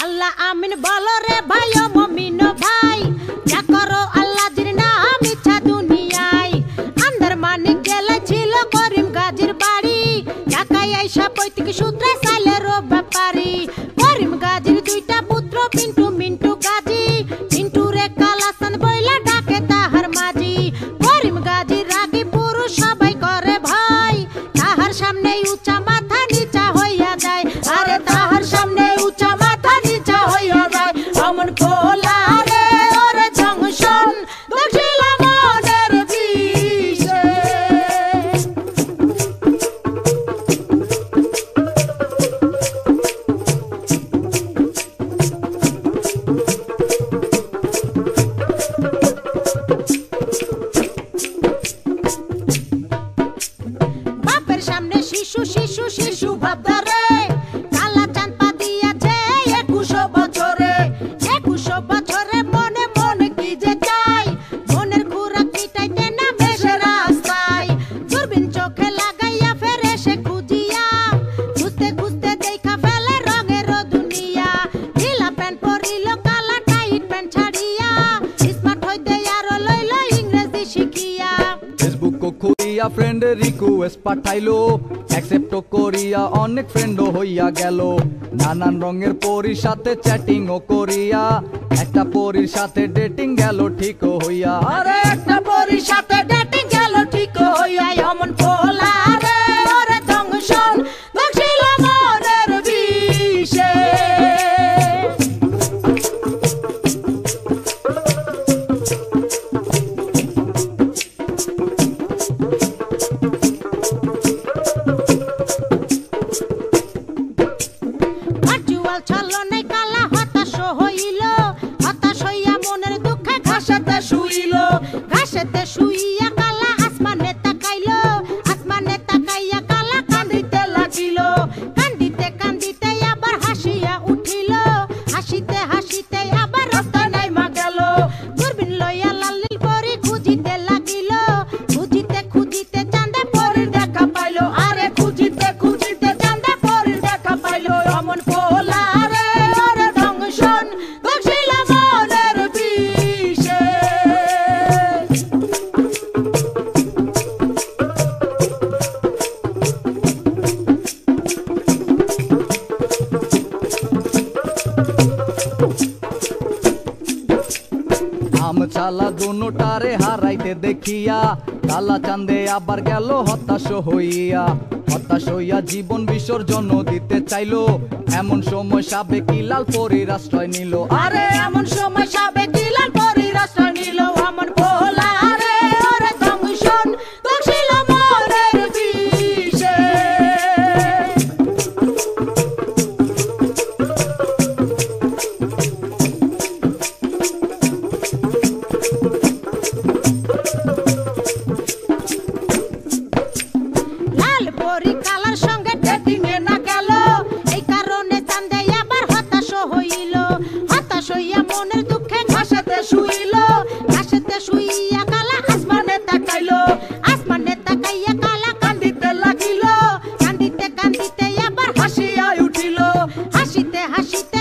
আল্লাহ আমিন বলো রে ভাই ও মুমিন ভাই, যা করো আল্লাহ জির নাম ইচ্ছা দুনিয়ায়। আন্দার মানিক জেলা ছিল করিম গাজীর বাড়ি, ঢাকায় আইসা পৈতৃক সূত্রে সাইলের ব্যাপারী। করিম গাজীর দুইটা পুত্র পিন্টু মিন্টু গাজী, পিন্টু রে কালাসান বইলা ডাকে তাহার মাঝি। করিম গাজীর রাগী পুরুষ সবাই করে ভয়, তাহার সামনে উঁচা মাথা নিচা হইয়া যায়। আরে তাহার সামনে উঁচা মাথা নিচা হইয়া যায়। অমন খোলা রে ওর জংশন দেখছিলাম মনের বিষে। বাপের সামনে শিশু শিশু শিশু ভাবদারে, কালা চাঁদ পা দিয়াছে 21 বছরে। 21 বছরে মনে মনে কি যে চাই, মনের খুরাক মিটাইতে না বেশে রাস্তায়। দূরবীন চোখে লাগাইয়া ফেরে সে খুঁজিয়া, খুঁজতে খুঁজতে দেখা ফেলে রঙের দুনিয়া। ঢিলা প্যান্ট পরিল কালা টাইট প্যান্ট ছাড়িয়া, স্মার্ট হইতে আরো লইল ইংরেজি শিখিয়া। ফেসবুক খুলিয়া ফ্রেন্ড রিকোয়েস্ট পাঠাইলো, অ্যাকসেপ্ট করিয়া অনেক ফ্রেন্ডও হইয়া গেল। নানান রঙের পরীর সাথে চ্যাটিং ও করিয়া, একটা পরীর সাথে ডেটিং গেল ঠিক হইয়া। আরে একটা পরীর সাথে ডেটিং গেল ঠিক হইয়া। অমন খোলা রে ওর জংশন দেখছিল মনের বিষে। ভার্চুয়াল ছলনায় কালা হতাশ হইল, হতাশ হইয়া মনের দুঃখে ঘাসেতে শুইল। ঘাসেতে শুইয়া কালা আসমানে তাকাইল, আসমানে তাকাইয়া কালা কান্দিতে লাগিল। কান্দিতে কান্দিতে আবার হাসিয়া উঠিল, হাসিতে হাসিতে আবার রাস্তায় নাইমা গেল। দূরবীন লইয়া লাল নীল পরী খুঁজিতে লাগিল, খুঁজিতে খুঁজিতে চাঁদে পরীর দেখা পাইল। আরে খুঁজিতে খুঁজিতে চাঁদে পরীর দেখা পাইল। অমন খোলা রে ওর জংশন দেখছিল মনের বিষে। আম চালা দুটারে হারাইতে দেখিয়া, কালা চাঁদে আবার গেল হতাশ হইয়া। হতাশ হইয়া জীবন বিসর্জন দিতে চাইলো, এমন সময় সাবেকি লাল পরীর আশ্রয় নিল। আরে এমন সময় সাবেকি লাল পরীর আশ্রয় নিল। অমন খোলা রে ওর জংশন দেখছিল মনের বিষে। লাল পরী কালার সঙ্গে ডেটিং এ না গেল, এই কারণে চাঁদে আবার হতাশ হইল। হতাশ হইয়া মনের দুঃখে ঘাসেতে শুইল, ঘাসেতে শুইয়া কালা আসমানে তাকাইল। আসমানে তাকাইয়া কালা কান্দিতে লাগিল, কান্দিতে কান্দিতে আবার হাসিয়া উঠিল। হাসিতে হাসিতে